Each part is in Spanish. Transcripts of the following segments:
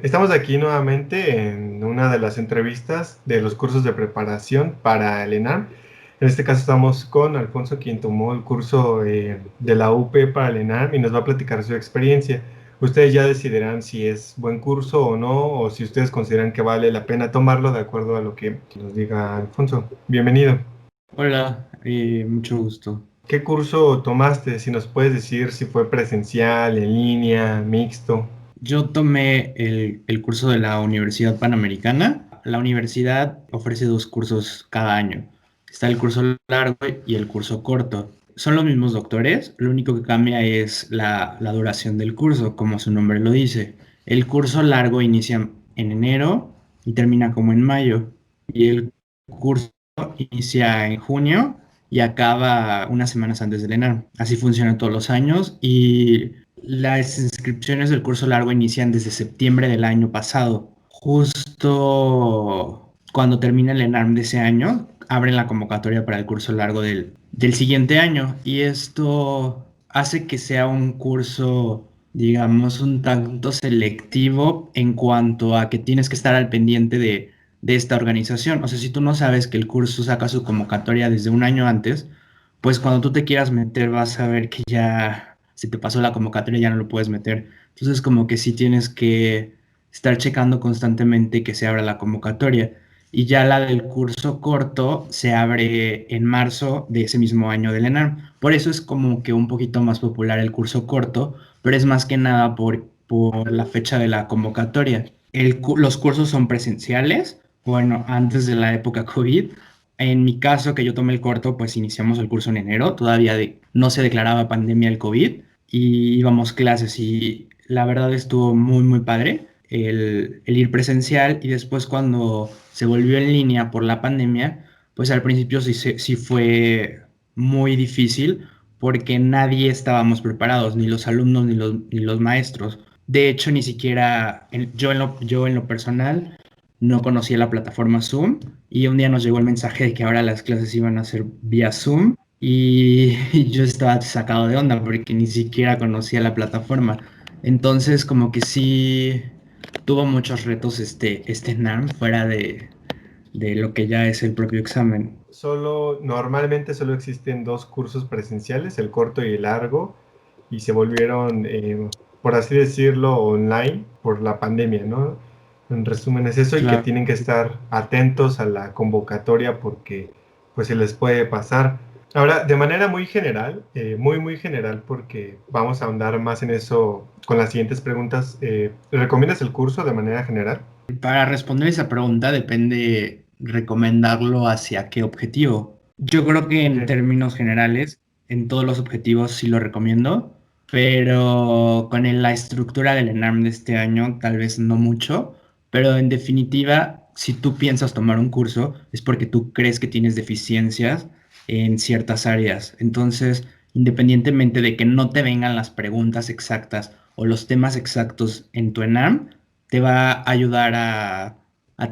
Estamos aquí nuevamente en una de las entrevistas de los cursos de preparación para el ENAM. En este caso estamos con Alfonso, quien tomó el curso de la UP para el ENAM y nos va a platicar su experiencia. Ustedes ya decidirán si es buen curso o no, o si ustedes consideran que vale la pena tomarlo de acuerdo a lo que nos diga Alfonso. Bienvenido. Hola, mucho gusto. ¿Qué curso tomaste? Si nos puedes decir si fue presencial, en línea, mixto. Yo tomé el curso de la Universidad Panamericana. La universidad ofrece dos cursos cada año. Está el curso largo y el curso corto. Son los mismos doctores, lo único que cambia es la duración del curso, como su nombre lo dice. El curso largo inicia en enero y termina como en mayo. Y el curso inicia en junio y acaba unas semanas antes del ENAR. Así funciona todos los años y las inscripciones del curso largo inician desde septiembre del año pasado. Justo cuando termina el ENARM de ese año, abren la convocatoria para el curso largo del siguiente año. Y esto hace que sea un curso, digamos, un tanto selectivo en cuanto a que tienes que estar al pendiente de esta organización. O sea, si tú no sabes que el curso saca su convocatoria desde un año antes, pues cuando tú te quieras meter vas a ver que ya si te pasó la convocatoria ya no lo puedes meter. Entonces como que sí tienes que estar checando constantemente que se abra la convocatoria. Y ya la del curso corto se abre en marzo de ese mismo año del ENARM. Por eso es como que un poquito más popular el curso corto, pero es más que nada por la fecha de la convocatoria. Los cursos son presenciales, bueno, antes de la época COVID. En mi caso, que yo tomé el corto, pues iniciamos el curso en enero, todavía no se declaraba pandemia el COVID y íbamos clases y la verdad estuvo muy, muy padre el ir presencial y después cuando se volvió en línea por la pandemia, pues al principio sí fue muy difícil porque nadie estábamos preparados, ni los alumnos ni los maestros. De hecho, ni siquiera yo en lo personal no conocía la plataforma Zoom y un día nos llegó el mensaje de que ahora las clases iban a ser vía Zoom y, y yo estaba sacado de onda porque ni siquiera conocía la plataforma. Entonces como que sí tuvo muchos retos este NARM fuera de lo que ya es el propio examen. Normalmente solo existen dos cursos presenciales, el corto y el largo, y se volvieron, por así decirlo, online por la pandemia, ¿no? En resumen es eso y que Claro. tienen que estar atentos a la convocatoria porque pues se les puede pasar. Ahora, de manera muy general, muy general, porque vamos a ahondar más en eso con las siguientes preguntas, ¿recomiendas el curso de manera general? Para responder esa pregunta depende recomendarlo hacia qué objetivo. Yo creo que en Sí. términos generales, en todos los objetivos sí lo recomiendo, pero con la estructura del ENARM de este año tal vez no mucho, pero en definitiva, si tú piensas tomar un curso es porque tú crees que tienes deficiencias en ciertas áreas. Entonces, independientemente de que no te vengan las preguntas exactas o los temas exactos en tu ENARM, te va a ayudar a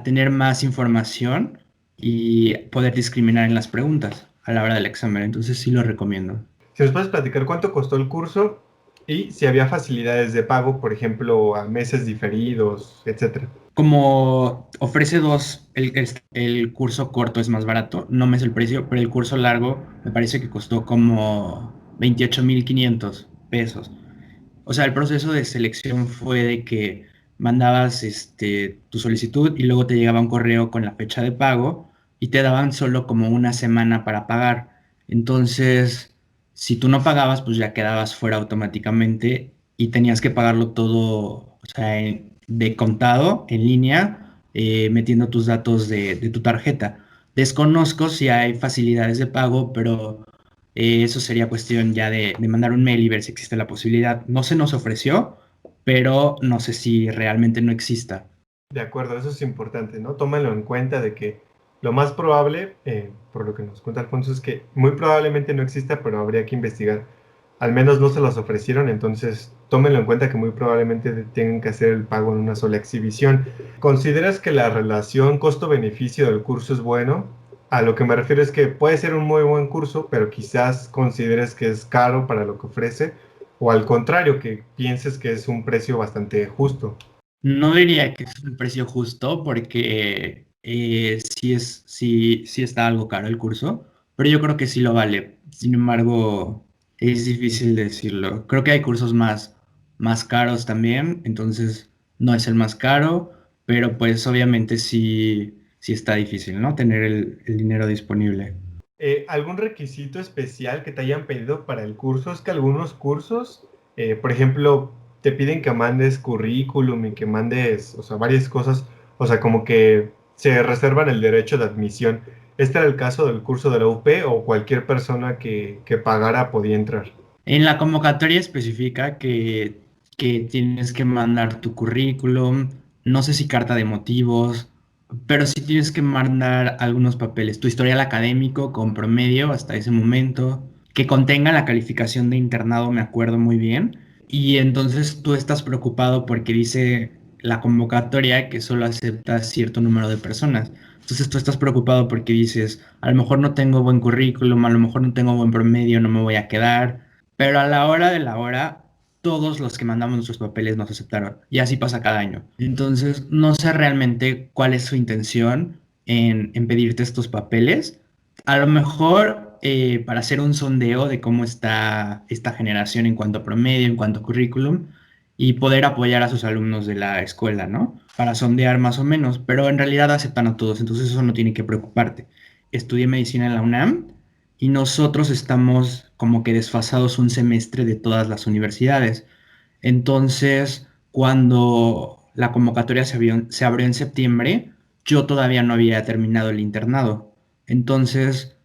tener más información y poder discriminar en las preguntas a la hora del examen. Entonces sí lo recomiendo. Si nos puedes platicar cuánto costó el curso y si había facilidades de pago, por ejemplo, a meses diferidos, etcétera. Como ofrece dos, el curso corto es más barato, no me es el precio, pero el curso largo me parece que costó como 28,500 pesos. O sea, el proceso de selección fue de que mandabas tu solicitud y luego te llegaba un correo con la fecha de pago y te daban solo como una semana para pagar. Entonces, si tú no pagabas, pues ya quedabas fuera automáticamente y tenías que pagarlo todo, o sea, de contado, en línea, metiendo tus datos de tu tarjeta. Desconozco si hay facilidades de pago, pero eso sería cuestión ya de mandar un mail y ver si existe la posibilidad. No se nos ofreció, pero no sé si realmente no exista. De acuerdo, eso es importante, ¿no? Tómalo en cuenta de que lo más probable, por lo que nos cuenta Alfonso, es que muy probablemente no exista, pero habría que investigar. Al menos no se los ofrecieron, entonces tómenlo en cuenta que muy probablemente tengan que hacer el pago en una sola exhibición. ¿Consideras que la relación costo-beneficio del curso es bueno? A lo que me refiero es que puede ser un muy buen curso, pero quizás consideres que es caro para lo que ofrece, o al contrario, que pienses que es un precio bastante justo. No diría que es un precio justo porque sí está algo caro el curso, pero yo creo que sí lo vale. Sin embargo, es difícil decirlo. Creo que hay cursos más caros también, entonces no es el más caro, pero pues obviamente sí está difícil, ¿no? Tener el dinero disponible. ¿Algún requisito especial que te hayan pedido para el curso? Es que algunos cursos, por ejemplo, te piden que mandes currículum y que mandes, o sea, varias cosas, o sea, como que se reservan el derecho de admisión. ¿Este era el caso del curso de la UP o cualquier persona que pagara podía entrar? En la convocatoria especifica que tienes que mandar tu currículum, no sé si carta de motivos, pero sí tienes que mandar algunos papeles, tu historial académico con promedio hasta ese momento, que contenga la calificación de internado, me acuerdo muy bien, y entonces tú estás preocupado porque dice la convocatoria que solo acepta cierto número de personas. Entonces tú estás preocupado porque dices, a lo mejor no tengo buen currículum, a lo mejor no tengo buen promedio, no me voy a quedar. Pero a la hora de la hora, todos los que mandamos nuestros papeles nos aceptaron. Y así pasa cada año. Entonces, no sé realmente cuál es su intención en pedirte estos papeles. A lo mejor para hacer un sondeo de cómo está esta generación en cuanto a promedio, en cuanto a currículum, y poder apoyar a sus alumnos de la escuela, ¿no? Para sondear más o menos, pero en realidad aceptan a todos, entonces eso no tiene que preocuparte. Estudié medicina en la UNAM y nosotros estamos como que desfasados un semestre de todas las universidades. Entonces, cuando la convocatoria se abrió en septiembre, yo todavía no había terminado el internado. Entonces,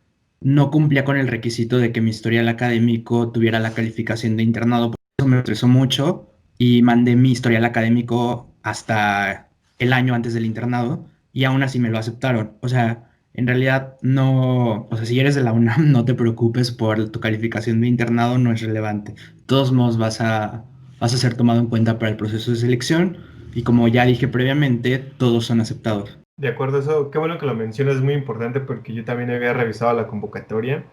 no cumplía con el requisito de que mi historial académico tuviera la calificación de internado. Por eso me estresó mucho y mandé mi historial académico hasta el año antes del internado y aún así me lo aceptaron. O sea, en realidad no, o sea, si eres de la UNAM, no te preocupes por tu calificación de internado, no es relevante. De todos modos vas a ser tomado en cuenta para el proceso de selección y como ya dije previamente, todos son aceptados. De acuerdo, eso, qué bueno que lo mencionas, es muy importante porque yo también había revisado la convocatoria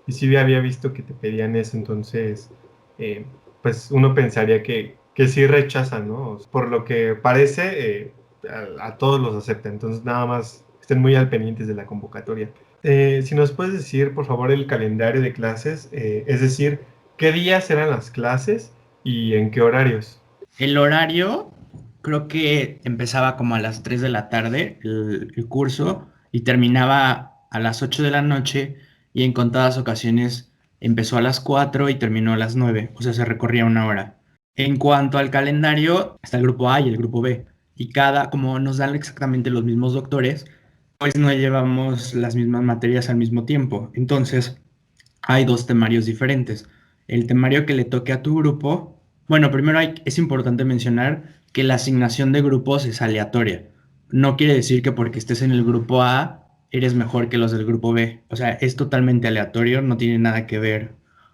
y sí había visto que te pedían eso, entonces, eh, pues uno pensaría que sí rechazan, ¿no? Por lo que parece, a todos los acepta, entonces nada más estén muy al pendientes de la convocatoria. Si nos puedes decir, por favor, el calendario de clases, es decir, qué días eran las clases y en qué horarios. El horario creo que empezaba como a las 3 de la tarde el curso y terminaba a las 8 de la noche y en contadas ocasiones empezó a las 4 y terminó a las 9, o sea, se recorría una hora. En cuanto al calendario, está el grupo A y el grupo B y como nos dan exactamente los mismos doctores, pues no llevamos las mismas materias al mismo tiempo. Entonces, hay dos temarios diferentes. El temario que le toque a tu grupo, bueno, primero es importante mencionar que la asignación de grupos es aleatoria. No quiere decir que porque estés en el grupo A eres mejor que los del grupo B. O sea, es totalmente aleatorio, no tiene nada que ver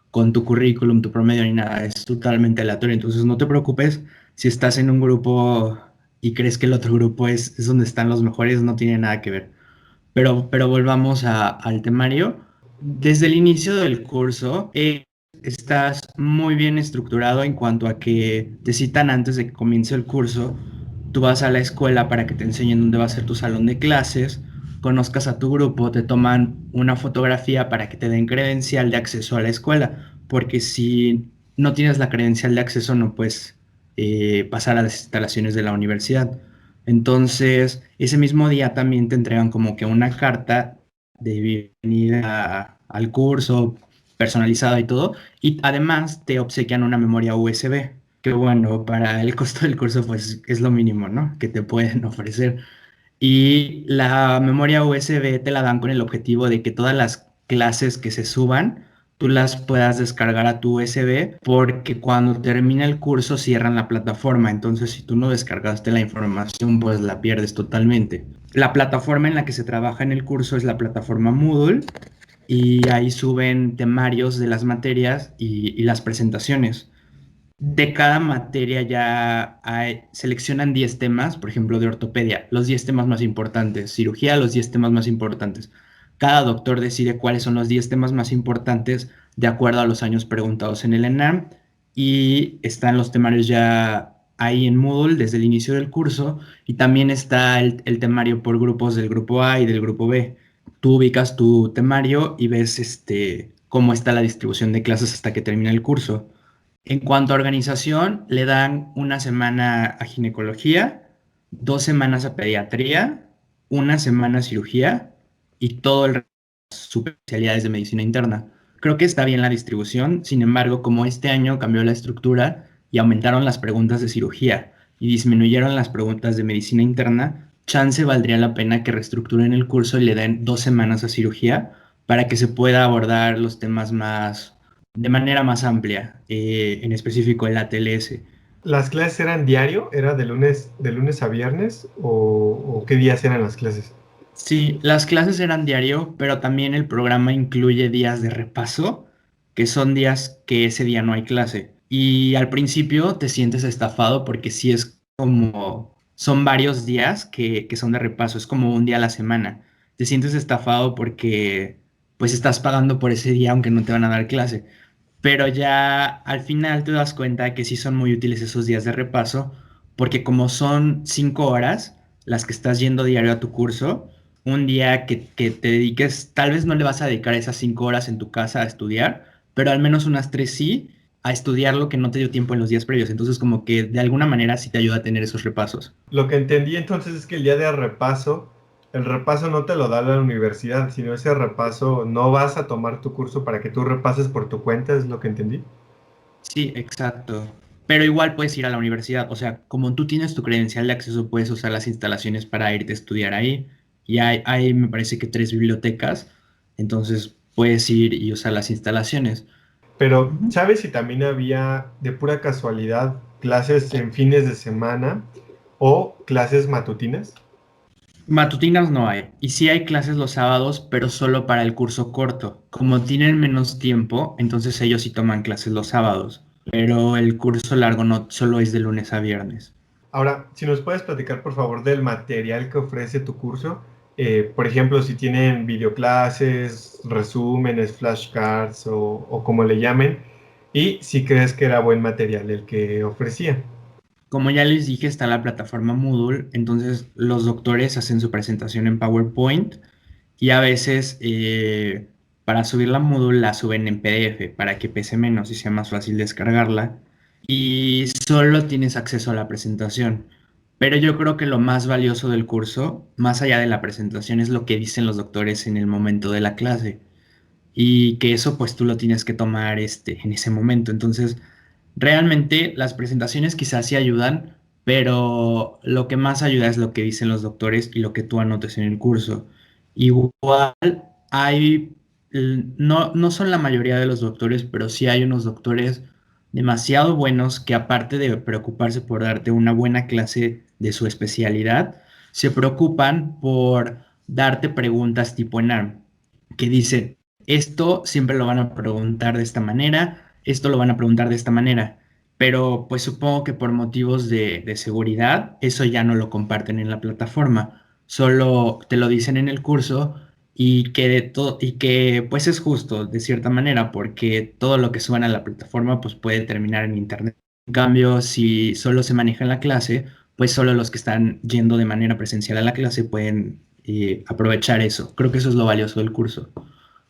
con tu currículum, tu promedio ni nada, es totalmente aleatorio. Entonces no te preocupes si estás en un grupo y crees que el otro grupo es donde están los mejores, no tiene nada que ver. Pero volvamos al temario. Desde el inicio del curso, estás muy bien estructurado en cuanto a que te citan antes de que comience el curso. Tú vas a la escuela para que te enseñen dónde va a ser tu salón de clases, conozcas a tu grupo, te toman una fotografía para que te den credencial de acceso a la escuela, porque si no tienes la credencial de acceso no puedes pasar a las instalaciones de la universidad. Entonces, ese mismo día también te entregan como que una carta de bienvenida al curso, personalizada y todo, y además te obsequian una memoria USB, que bueno, para el costo del curso pues es lo mínimo, ¿no? Que te pueden ofrecer. Y la memoria USB te la dan con el objetivo de que todas las clases que se suban, tú las puedas descargar a tu USB, porque cuando termina el curso cierran la plataforma. Entonces, si tú no descargaste la información, pues la pierdes totalmente. La plataforma en la que se trabaja en el curso es la plataforma Moodle y ahí suben temarios de las materias y las presentaciones. De cada materia seleccionan 10 temas, por ejemplo, de ortopedia, los 10 temas más importantes, cirugía, los 10 temas más importantes. Cada doctor decide cuáles son los 10 temas más importantes de acuerdo a los años preguntados en el ENAM y están los temarios ya ahí en Moodle desde el inicio del curso y también está el temario por grupos del grupo A y del grupo B. Tú ubicas tu temario y ves cómo está la distribución de clases hasta que termina el curso. En cuanto a organización, le dan una semana a ginecología, 2 semanas a pediatría, una semana a cirugía y todo el resto especialidades de medicina interna. Creo que está bien la distribución, sin embargo, como este año cambió la estructura y aumentaron las preguntas de cirugía y disminuyeron las preguntas de medicina interna, chance valdría la pena que reestructuren el curso y le den 2 semanas a cirugía para que se pueda abordar los temas más de manera más amplia, en específico el ATLS. ¿Las clases eran diario? ¿Era de lunes a viernes? ¿O qué días eran las clases? Sí, las clases eran diario, pero también el programa incluye días de repaso, que son días que ese día no hay clase. Y al principio te sientes estafado porque sí es como, son varios días que son de repaso, es como un día a la semana. Te sientes estafado porque pues estás pagando por ese día aunque no te van a dar clase. Pero ya al final te das cuenta que sí son muy útiles esos días de repaso, porque como son 5 horas las que estás yendo diario a tu curso, un día que te dediques, tal vez no le vas a dedicar esas 5 horas en tu casa a estudiar, pero al menos unas tres sí, a estudiar lo que no te dio tiempo en los días previos. Entonces como que de alguna manera sí te ayuda a tener esos repasos. Lo que entendí entonces es que el día de repaso, el repaso no te lo da la universidad, sino ese repaso no vas a tomar tu curso para que tú repases por tu cuenta, es lo que entendí. Sí, exacto. Pero igual puedes ir a la universidad. O sea, como tú tienes tu credencial de acceso, puedes usar las instalaciones para irte a estudiar ahí. Y hay me parece que 3 bibliotecas. Entonces puedes ir y usar las instalaciones. Pero, Ujú. ¿sabes si también había de pura casualidad clases en fines de semana o clases matutinas? Matutinas no hay. Y sí hay clases los sábados, pero solo para el curso corto. Como tienen menos tiempo, entonces ellos sí toman clases los sábados. Pero el curso largo no, solo es de lunes a viernes. Ahora, si nos puedes platicar por favor del material que ofrece tu curso, por ejemplo, si tienen videoclases, resúmenes, flashcards o como le llamen, y si crees que era buen material el que ofrecía. Como ya les dije, está la plataforma Moodle, entonces los doctores hacen su presentación en PowerPoint y a veces para subir la Moodle la suben en PDF para que pese menos y sea más fácil descargarla y solo tienes acceso a la presentación. Pero yo creo que lo más valioso del curso, más allá de la presentación, es lo que dicen los doctores en el momento de la clase y que eso pues tú lo tienes que tomar en ese momento. Entonces, realmente las presentaciones quizás sí ayudan, pero lo que más ayuda es lo que dicen los doctores y lo que tú anotes en el curso. Igual hay, no son la mayoría de los doctores, pero sí hay unos doctores demasiado buenos que aparte de preocuparse por darte una buena clase de su especialidad, se preocupan por darte preguntas tipo ENARM, que dice, esto siempre lo van a preguntar de esta manera, esto lo van a preguntar de esta manera, pero pues supongo que por motivos de seguridad eso ya no lo comparten en la plataforma, solo te lo dicen en el curso y que, y que pues es justo de cierta manera porque todo lo que suban a la plataforma pues puede terminar en internet. En cambio, si solo se maneja en la clase, pues solo los que están yendo de manera presencial a la clase pueden aprovechar eso. Creo que eso es lo valioso del curso.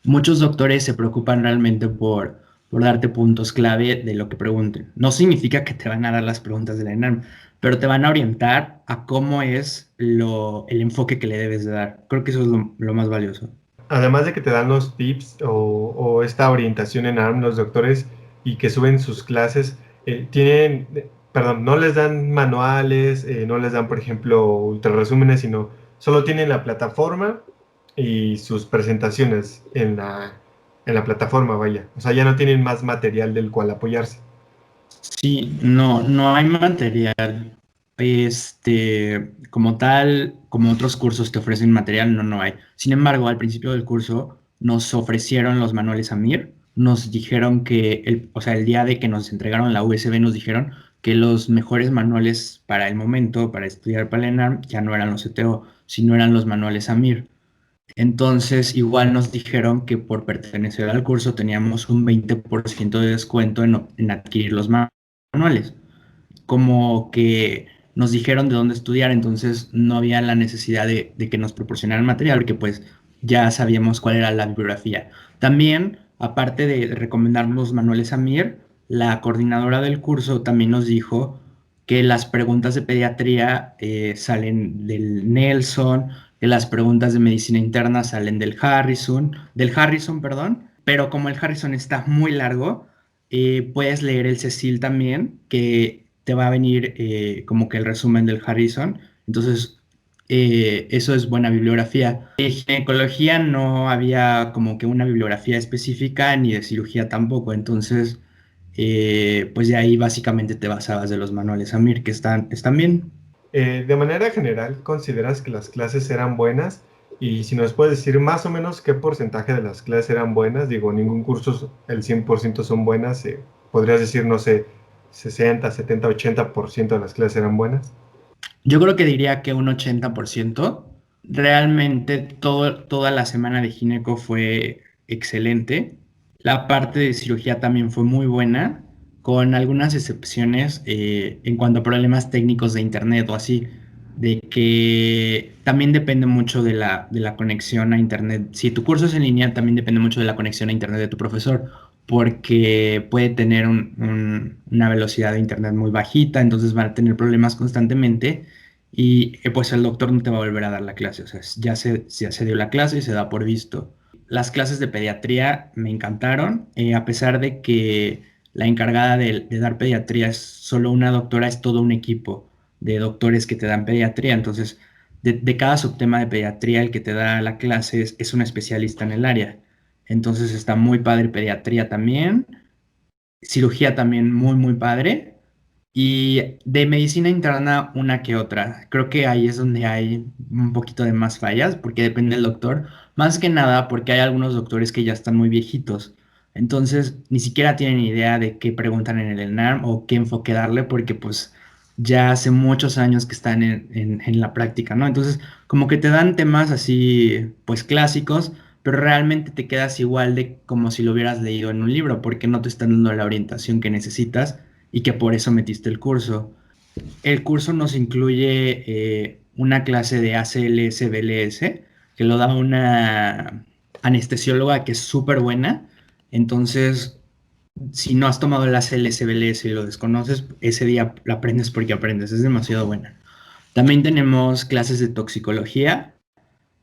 Muchos doctores se preocupan realmente por darte puntos clave de lo que pregunten. No significa que te van a dar las preguntas de la ENAM, pero te van a orientar a cómo es el enfoque que le debes de dar. Creo que eso es lo más valioso. Además de que te dan los tips o esta orientación en ARM, los doctores, y que suben sus clases, perdón, no les dan manuales, no les dan, por ejemplo, ultra resúmenes, sino solo tienen la plataforma y sus presentaciones en la plataforma, vaya. O sea, ya no tienen más material del cual apoyarse. Sí, no, no hay material. Como tal, como otros cursos te ofrecen material, no, no hay. Sin embargo, al principio del curso nos ofrecieron los manuales AMIR, nos dijeron que, o sea, el día de que nos entregaron la USB, nos dijeron que los mejores manuales para el momento, para estudiar para el ENARM, ya no eran los CTO, sino eran los manuales AMIR. Entonces, igual nos dijeron que por pertenecer al curso teníamos un 20% de descuento en adquirir los manuales. como que nos dijeron de dónde estudiar, entonces no había la necesidad de que nos proporcionaran material, porque pues ya sabíamos cuál era la bibliografía. También, aparte de recomendarnos manuales Amir, la coordinadora del curso también nos dijo que las preguntas de pediatría salen del Nelson, que las preguntas de medicina interna salen del Harrison, perdón, pero como el Harrison está muy largo, puedes leer el Cecil también, que te va a venir como que el resumen del Harrison. Entonces, eso es buena bibliografía. En ginecología no había como que una bibliografía específica, ni de cirugía tampoco. Entonces, pues de ahí básicamente te basabas de los manuales Amir, que están bien. De manera general, ¿consideras que las clases eran buenas? Y si nos puedes decir más o menos qué porcentaje de las clases eran buenas, digo, ningún curso el 100% son buenas, podrías decir, no sé, 60, 70, 80% de las clases eran buenas. Yo creo que diría que un 80%. Realmente toda la semana de gineco fue excelente. La parte de cirugía también fue muy buena, con algunas excepciones en cuanto a problemas técnicos de internet o así, de que también depende mucho de la conexión a internet. Si tu curso es en línea, también depende mucho de la conexión a internet de tu profesor, porque puede tener una velocidad de internet muy bajita, entonces van a tener problemas constantemente y pues el doctor no te va a volver a dar la clase, o sea, ya se dio la clase y se da por visto. Las clases de pediatría me encantaron, a pesar de que la encargada de dar pediatría es solo una doctora, es todo un equipo de doctores que te dan pediatría, entonces de cada subtema de pediatría el que te da la clase es un especialista en el área. Entonces está muy padre pediatría también, cirugía también muy, muy padre. Y de medicina interna, una que otra. Creo que ahí es donde hay un poquito de más fallas, porque depende del doctor. Más que nada porque hay algunos doctores que ya están muy viejitos. Entonces, ni siquiera tienen idea de qué preguntan en el ENARM o qué enfoque darle, porque pues ya hace muchos años que están en la práctica, ¿no? Entonces, como que te dan temas así, pues clásicos, pero realmente te quedas igual de como si lo hubieras leído en un libro, porque no te están dando la orientación que necesitas y que por eso metiste el curso. El curso nos incluye una clase de ACLS-BLS que lo da una anestesióloga que es súper buena. Entonces, si no has tomado el ACLS-BLS y lo desconoces, ese día la aprendes porque aprendes. Es demasiado buena. También tenemos clases de toxicología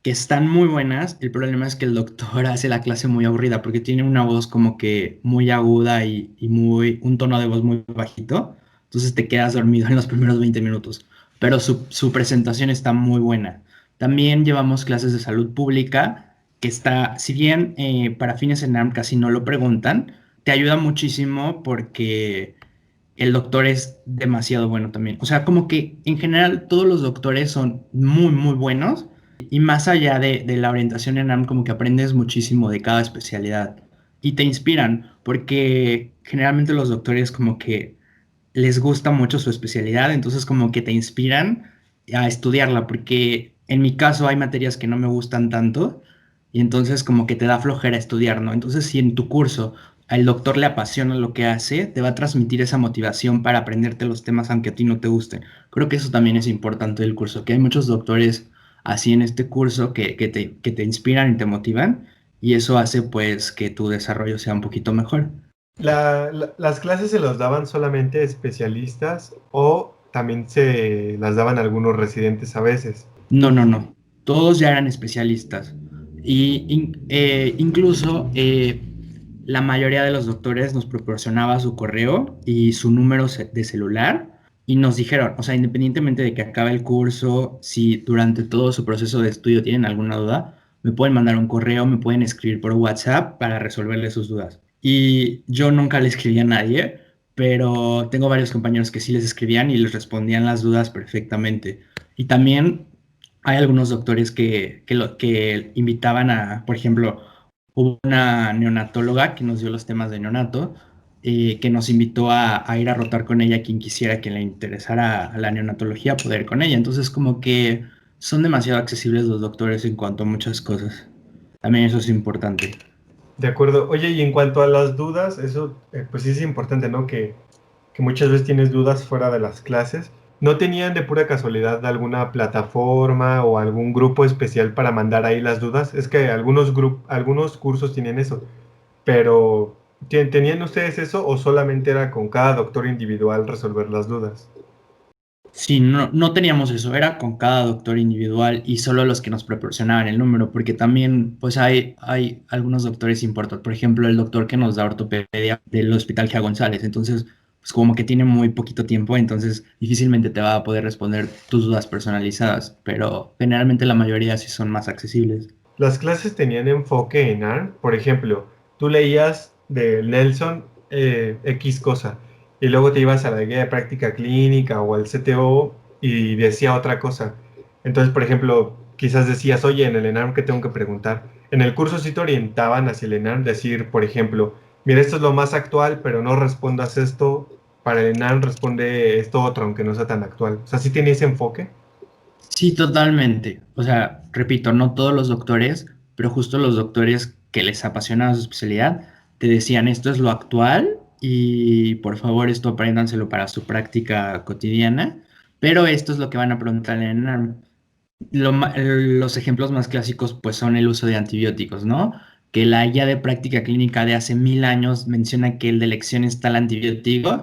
que están muy buenas. El problema es que el doctor hace la clase muy aburrida porque tiene una voz como que muy aguda y muy, un tono de voz muy bajito. Entonces te quedas dormido en los primeros 20 minutos. Pero su presentación está muy buena. También llevamos clases de salud pública, que está, si bien para fines en AM casi no lo preguntan, te ayuda muchísimo porque el doctor es demasiado bueno también. O sea, como que en general todos los doctores son muy, muy buenos y más allá de la orientación en AM, como que aprendes muchísimo de cada especialidad y te inspiran, porque generalmente los doctores como que les gusta mucho su especialidad, entonces como que te inspiran a estudiarla, porque en mi caso hay materias que no me gustan tanto y entonces como que te da flojera estudiar, ¿no? Entonces si en tu curso al doctor le apasiona lo que hace, te va a transmitir esa motivación para aprenderte los temas aunque a ti no te gusten. Creo que eso también es importante del curso, que hay muchos doctores así en este curso que te inspiran y te motivan y eso hace pues que tu desarrollo sea un poquito mejor. ¿Las clases se las daban solamente especialistas o también se las daban algunos residentes a veces? No, no, no. Todos ya eran especialistas. Incluso la mayoría de los doctores nos proporcionaba su correo y su número de celular y nos dijeron, o sea, independientemente de que acabe el curso, si durante todo su proceso de estudio tienen alguna duda, me pueden mandar un correo, me pueden escribir por WhatsApp para resolverles sus dudas. Y yo nunca le escribí a nadie, pero tengo varios compañeros que sí les escribían y les respondían las dudas perfectamente. Y también hay algunos doctores que invitaban a, por ejemplo, hubo una neonatóloga que nos dio los temas de neonato, que nos invitó a ir a rotar con ella quien quisiera que le interesara a la neonatología, poder ir con ella. Entonces, como que son demasiado accesibles los doctores en cuanto a muchas cosas. También eso es importante. De acuerdo. Oye, y en cuanto a las dudas, eso pues sí es importante, ¿no? Que que muchas veces tienes dudas fuera de las clases. ¿No tenían de pura casualidad alguna plataforma o algún grupo especial para mandar ahí las dudas? Es que algunos cursos tienen eso, pero ¿tenían ustedes eso o solamente era con cada doctor individual resolver las dudas? Sí, no, no teníamos eso, era con cada doctor individual y solo los que nos proporcionaban el número, porque también pues hay algunos doctores importantes, por ejemplo, el doctor que nos da ortopedia del Hospital Gia González, entonces pues como que tiene muy poquito tiempo, entonces difícilmente te va a poder responder tus dudas personalizadas, pero generalmente la mayoría sí son más accesibles. Las clases tenían enfoque en ARM. Por ejemplo, tú leías de Nelson X cosa y luego te ibas a la guía de práctica clínica o al CTO y decía otra cosa. Entonces, por ejemplo, quizás decías, oye, en el ENARM, ¿qué tengo que preguntar? En el curso sí te orientaban hacia el ENARM, decir, por ejemplo, mira, esto es lo más actual, pero no respondas esto. Para el ENARM responde esto otro, aunque no sea tan actual. O sea, sí tenía ese enfoque. Sí, totalmente. O sea, repito, no todos los doctores, pero justo los doctores que les apasionaba su especialidad, te decían esto es lo actual y por favor esto apréndanselo para su práctica cotidiana, pero esto es lo que van a preguntar en ENARM. Los ejemplos más clásicos pues son el uso de antibióticos, ¿no? Que la guía de práctica clínica de hace 1000 años menciona que el de elección está el antibiótico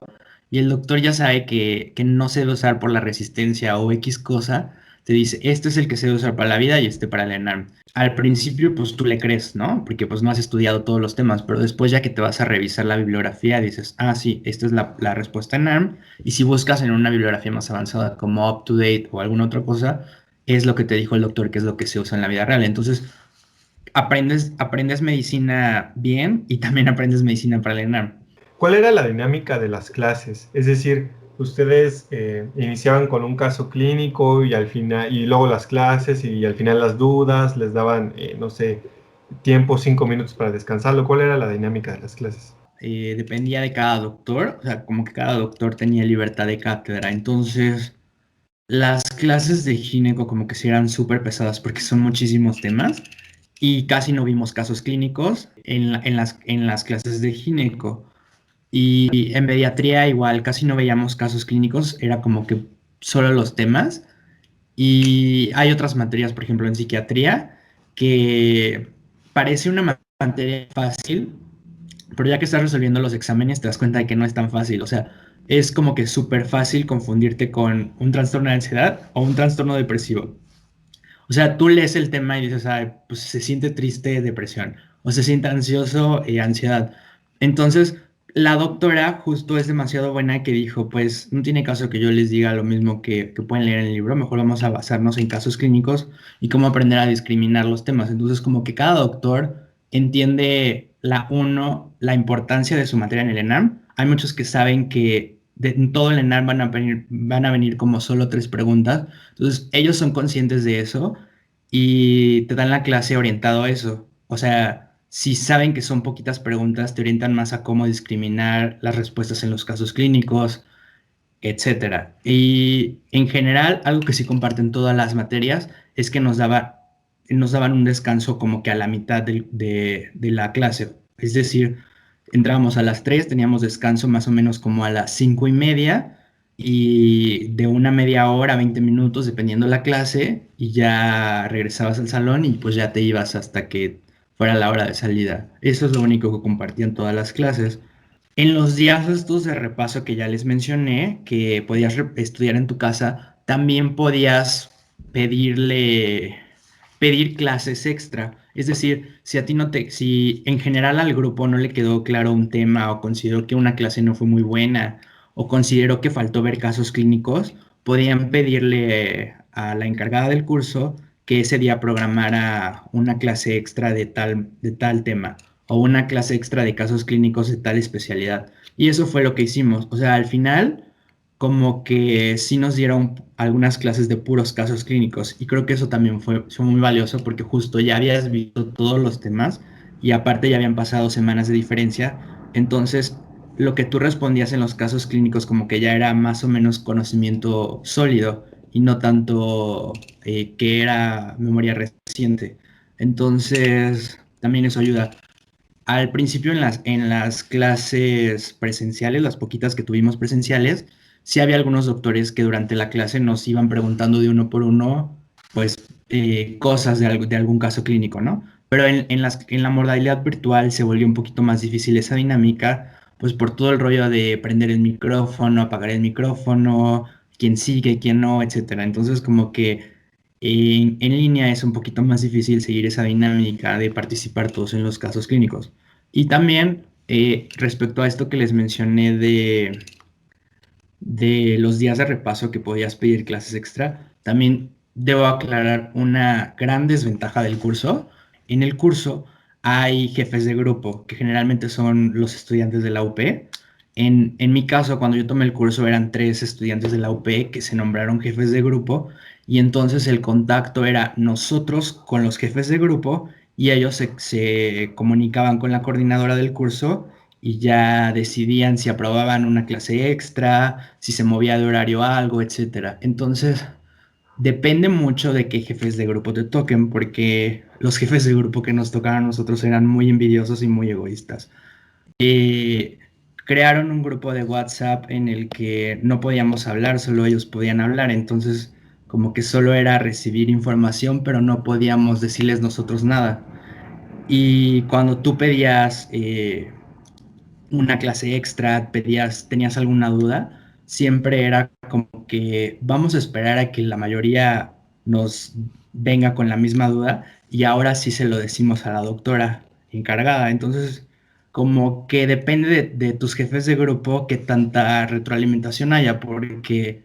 y el doctor ya sabe que no se debe usar por la resistencia o X cosa, te dice, este es el que se debe usar para la vida y este para el ENARM. Al principio pues tú le crees, ¿no? Porque pues no has estudiado todos los temas, pero después ya que te vas a revisar la bibliografía dices, ah, sí, esta es la respuesta ENARM y si buscas en una bibliografía más avanzada como UpToDate o alguna otra cosa, es lo que te dijo el doctor, que es lo que se usa en la vida real. Entonces, aprendes medicina bien y también aprendes medicina para el ENARM. ¿Cuál era la dinámica de las clases? Es decir, ustedes iniciaban con un caso clínico y al final, y luego las clases y al final las dudas, les daban, no sé, tiempo, 5 minutos para descansarlo. ¿Cuál era la dinámica de las clases? Dependía de cada doctor, o sea, como que cada doctor tenía libertad de cátedra. Entonces, las clases de gineco como que sí eran súper pesadas porque son muchísimos temas y casi no vimos casos clínicos en las clases de gineco. Y en pediatría igual casi no veíamos casos clínicos, era como que solo los temas. Y hay otras materias, por ejemplo, en psiquiatría, que parece una materia fácil, pero ya que estás resolviendo los exámenes te das cuenta de que no es tan fácil. O sea, es como que súper fácil confundirte con un trastorno de ansiedad o un trastorno depresivo. O sea, tú lees el tema y dices, ay, pues se siente triste, depresión, o se siente ansioso, ansiedad. Entonces, la doctora justo es demasiado buena que dijo, pues no tiene caso que yo les diga lo mismo que pueden leer en el libro, mejor vamos a basarnos en casos clínicos y cómo aprender a discriminar los temas. Entonces, como que cada doctor entiende la importancia de su materia en el ENARM. Hay muchos que saben que en todo el ENARM van a venir como solo 3 preguntas, entonces, ellos son conscientes de eso y te dan la clase orientado a eso. O sea, si saben que son poquitas preguntas, te orientan más a cómo discriminar las respuestas en los casos clínicos, etcétera. Y en general, algo que sí comparten todas las materias es que nos daban un descanso como que a la mitad de la clase. Es decir, entrábamos a las 3, teníamos descanso más o menos como a las 5:30 y de una media hora, 20 minutos, dependiendo la clase, y ya regresabas al salón y pues ya te ibas hasta que fuera la hora de salida. Eso es lo único que compartían todas las clases. En los días estos de repaso que ya les mencioné, que podías estudiar en tu casa, también podías pedirle, pedir clases extra. Es decir, si a ti no te, si en general al grupo no le quedó claro un tema o consideró que una clase no fue muy buena o consideró que faltó ver casos clínicos, podían pedirle a la encargada del curso que ese día programara una clase extra de tal tema o una clase extra de casos clínicos de tal especialidad. Y eso fue lo que hicimos. O sea, al final, como que sí nos dieron algunas clases de puros casos clínicos. Y creo que eso también fue muy valioso porque justo ya habías visto todos los temas y aparte ya habían pasado semanas de diferencia. Entonces, lo que tú respondías en los casos clínicos como que ya era más o menos conocimiento sólido y no tanto que era memoria reciente. Entonces, también eso ayuda. Al principio en las clases presenciales, las poquitas que tuvimos presenciales, sí había algunos doctores que durante la clase nos iban preguntando de uno por uno, pues, cosas de algún caso clínico, ¿no? Pero en la modalidad virtual se volvió un poquito más difícil esa dinámica, pues por todo el rollo de prender el micrófono, apagar el micrófono, quién sigue, quién no, etcétera. Entonces, como que en línea es un poquito más difícil seguir esa dinámica de participar todos en los casos clínicos. Y también respecto a esto que les mencioné de los días de repaso que podías pedir clases extra, también debo aclarar una gran desventaja del curso. En el curso hay jefes de grupo, que generalmente son los estudiantes de la UP. En mi caso, cuando yo tomé el curso, eran 3 estudiantes de la UP que se nombraron jefes de grupo, y entonces el contacto era nosotros con los jefes de grupo, y ellos se comunicaban con la coordinadora del curso y ya decidían si aprobaban una clase extra, si se movía de horario algo, etcétera. Entonces, depende mucho de qué jefes de grupo te toquen, porque los jefes de grupo que nos tocaron a nosotros eran muy envidiosos y muy egoístas. Eh, Crearon un grupo de WhatsApp en el que no podíamos hablar, solo ellos podían hablar, entonces como que solo era recibir información, pero no podíamos decirles nosotros nada. Y cuando tú pedías una clase extra, tenías alguna duda, siempre era como que vamos a esperar a que la mayoría nos venga con la misma duda y ahora sí se lo decimos a la doctora encargada. Entonces, como que depende de tus jefes de grupo que tanta retroalimentación haya, porque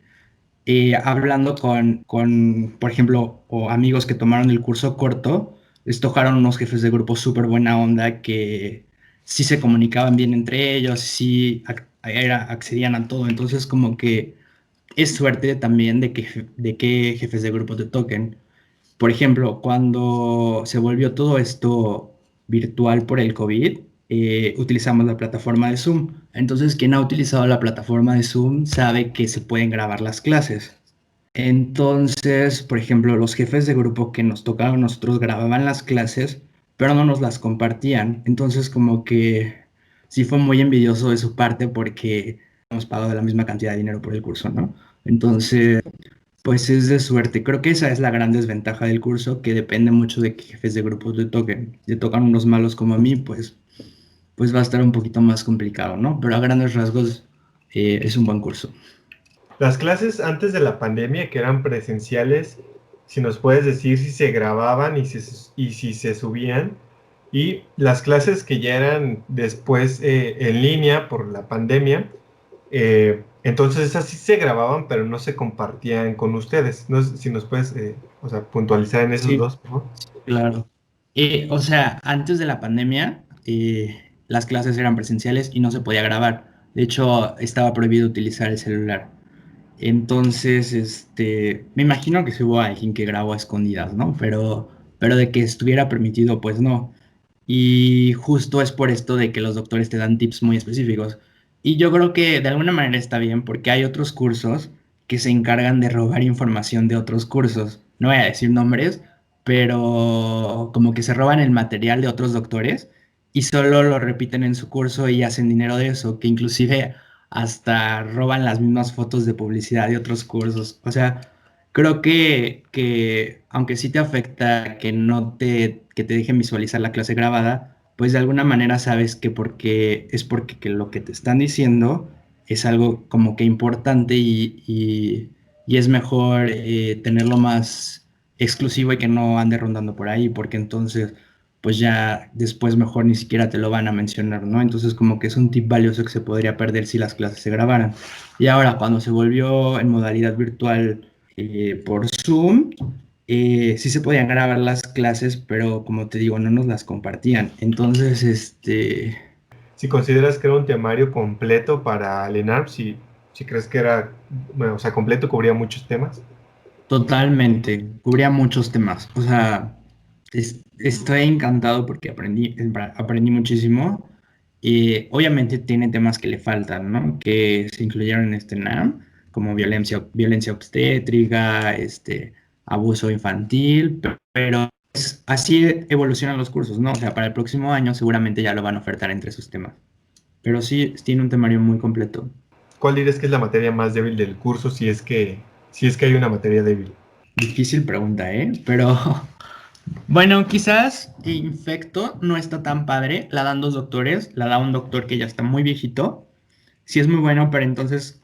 hablando por ejemplo, o amigos que tomaron el curso corto, les tocaron unos jefes de grupo súper buena onda que sí se comunicaban bien entre ellos, sí accedían a todo. Entonces, como que es suerte también de qué jefes de grupo te toquen. Por ejemplo, cuando se volvió todo esto virtual por el COVID, utilizamos la plataforma de Zoom. Entonces, quien ha utilizado la plataforma de Zoom sabe que se pueden grabar las clases. Entonces, por ejemplo, los jefes de grupo que nos tocaban a nosotros grababan las clases, pero no nos las compartían. Entonces, como que sí fue muy envidioso de su parte porque hemos pagado la misma cantidad de dinero por el curso, ¿no? Entonces, pues es de suerte. Creo que esa es la gran desventaja del curso, que depende mucho de qué jefes de grupo te toquen. Si te tocan unos malos como a mí, pues va a estar un poquito más complicado, ¿no? Pero a grandes rasgos es un buen curso. Las clases antes de la pandemia, que eran presenciales, si nos puedes decir si se grababan y si se subían, y las clases que ya eran después en línea por la pandemia, entonces esas sí se grababan, pero no se compartían con ustedes. No sé si nos puedes, o sea, puntualizar en esos Sí, dos, ¿no? claro. O sea, antes de la pandemia, las clases eran presenciales y no se podía grabar. De hecho, estaba prohibido utilizar el celular. Entonces, me imagino que sí hubo alguien que grabó a escondidas, ¿no? Pero de que estuviera permitido, pues no. Y justo es por esto de que los doctores te dan tips muy específicos. Y yo creo que de alguna manera está bien porque hay otros cursos que se encargan de robar información de otros cursos. No voy a decir nombres, pero como que se roban el material de otros doctores y solo lo repiten en su curso y hacen dinero de eso, que inclusive hasta roban las mismas fotos de publicidad de otros cursos. O sea, creo que aunque sí te afecta que te dejen visualizar la clase grabada, pues de alguna manera sabes que porque que lo que te están diciendo es algo como que importante y es mejor tenerlo más exclusivo y que no ande rondando por ahí, porque entonces pues ya después mejor ni siquiera te lo van a mencionar, ¿no? Entonces como que es un tip valioso que se podría perder si las clases se grabaran. Y ahora cuando se volvió en modalidad virtual por Zoom, sí se podían grabar las clases, pero como te digo, no nos las compartían. Entonces, Si consideras que era un temario completo para Lenarp, si crees que era, bueno, o sea, completo, cubría muchos temas. totalmente, cubría muchos temas. O sea, estoy encantado porque aprendí muchísimo. Y obviamente tiene temas que le faltan, ¿no? Que se incluyeron en este NAM, como violencia obstétrica, abuso infantil, pero Así evolucionan los cursos, ¿no? O sea, para el próximo año seguramente ya lo van a ofertar entre sus temas. Pero sí, tiene un temario muy completo. ¿Cuál dirías que es la materia más débil del curso si es que hay una materia débil? Difícil pregunta, ¿eh? Pero bueno, quizás Infecto no está tan padre. La dan dos doctores. La da un doctor que ya está muy viejito. Sí es muy bueno, pero entonces,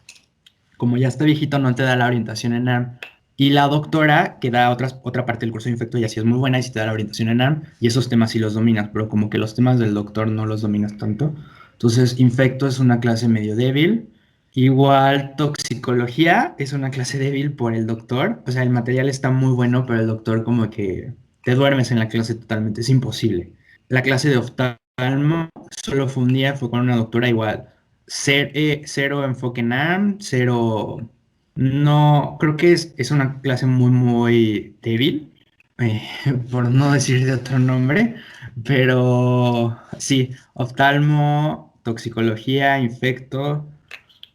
como ya está viejito, no te da la orientación en ARM. Y la doctora que da otra parte del curso de Infecto ya sí es muy buena y sí te da la orientación en ARM. Y esos temas sí los dominas, pero como que los temas del doctor no los dominas tanto. Entonces, Infecto es una clase medio débil. Igual toxicología es una clase débil por el doctor. O sea, el material está muy bueno, pero el doctor como que te duermes en la clase totalmente. Es imposible. La clase de oftalmo solo fue un día, fue con una doctora igual. Cero enfoque en AM, cero... No, creo que es una clase muy, muy débil, eh, por no decir de otro nombre, pero sí, oftalmo, toxicología, infecto.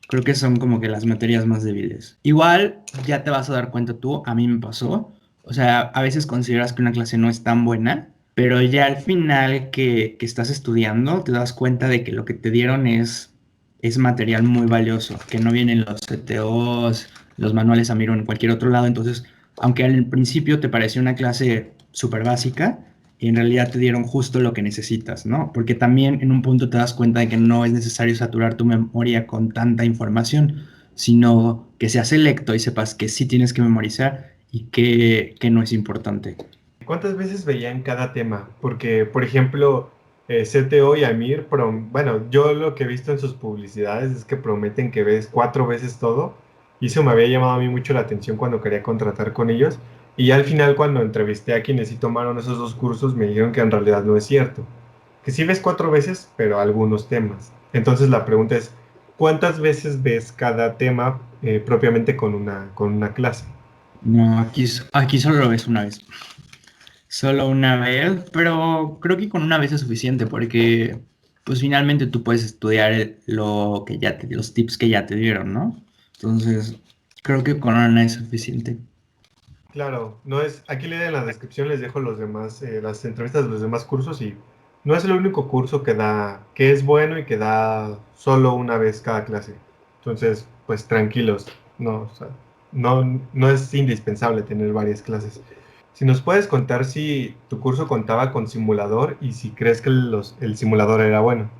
Creo que son como que las materias más débiles. Igual ya te vas a dar cuenta tú, a mí me pasó. O sea, a veces consideras que una clase no es tan buena, pero ya al final que estás estudiando te das cuenta de que lo que te dieron es material muy valioso, que no vienen los CTOs, los manuales a miro en cualquier otro lado. Entonces, aunque al principio te pareció una clase súper básica, en realidad te dieron justo lo que necesitas, ¿no? Porque también en un punto te das cuenta de que no es necesario saturar tu memoria con tanta información, sino que seas selecto y sepas que sí tienes que memorizar y que no es importante. ¿Cuántas veces veían cada tema? Porque, por ejemplo, CTO y Amir, bueno, yo lo que he visto en sus publicidades es que prometen que ves 4 veces todo, y eso me había llamado a mí mucho la atención cuando quería contratar con ellos, y ya al final cuando entrevisté a quienes sí tomaron esos dos cursos, me dijeron que en realidad no es cierto, que sí ves 4 veces, pero algunos temas. Entonces la pregunta es, ¿cuántas veces ves cada tema propiamente con una clase? No, aquí solo lo ves una vez. Solo una vez, pero creo que con una vez es suficiente porque pues finalmente tú puedes estudiar lo que los tips que ya te dieron, ¿no? Entonces, creo que con una es suficiente. Claro, no es, aquí en la descripción les dejo los demás, las entrevistas de los demás cursos y no es el único curso que da, que es bueno y que da solo una vez cada clase. Entonces, pues tranquilos, no, o sea, no es indispensable tener varias clases. Si nos puedes contar si tu curso contaba con simulador y si crees que el simulador era bueno.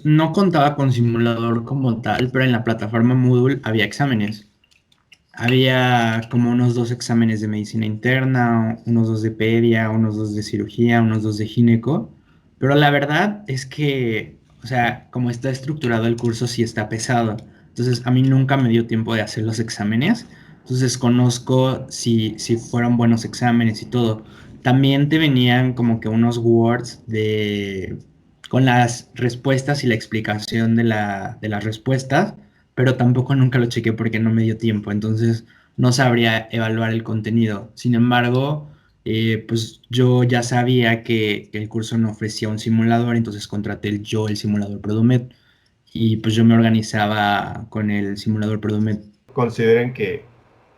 No contaba con simulador como tal, pero en la plataforma Moodle había exámenes. Había como unos dos exámenes de medicina interna, unos dos de pedia, unos dos de cirugía, unos dos de gineco. Pero la verdad es que, o sea, como está estructurado el curso, sí está pesado. Entonces, a mí nunca me dio tiempo de hacer los exámenes. Entonces, conozco si fueron buenos exámenes y todo. También te venían como que unos words con las respuestas y la explicación de las respuestas, pero tampoco nunca lo chequé porque no me dio tiempo, entonces no sabría evaluar el contenido. Sin embargo, pues yo ya sabía que el curso no ofrecía un simulador, entonces contraté el simulador Produmet, y pues yo me organizaba con el simulador Produmet. Consideren que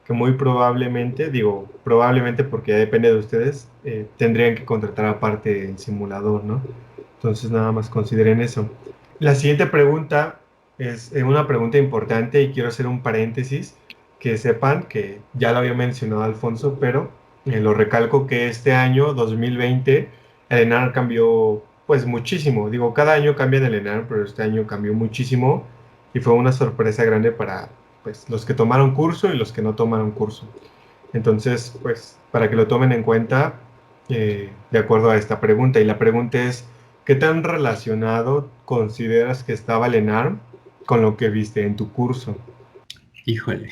muy probablemente, digo probablemente porque ya depende de ustedes, tendrían que contratar aparte el simulador, ¿no? Entonces nada más consideren eso. La siguiente pregunta es una pregunta importante y quiero hacer un paréntesis, que sepan que ya lo había mencionado Alfonso, pero lo recalco que este año, 2020, el ENAR cambió pues muchísimo. Digo, cada año cambia el ENAR, pero este año cambió muchísimo y fue una sorpresa grande para pues, los que tomaron curso y los que no tomaron curso. Entonces, pues, para que lo tomen en cuenta de acuerdo a esta pregunta. Y la pregunta es, ¿qué tan relacionado consideras que estaba el ENARM con lo que viste en tu curso? Híjole,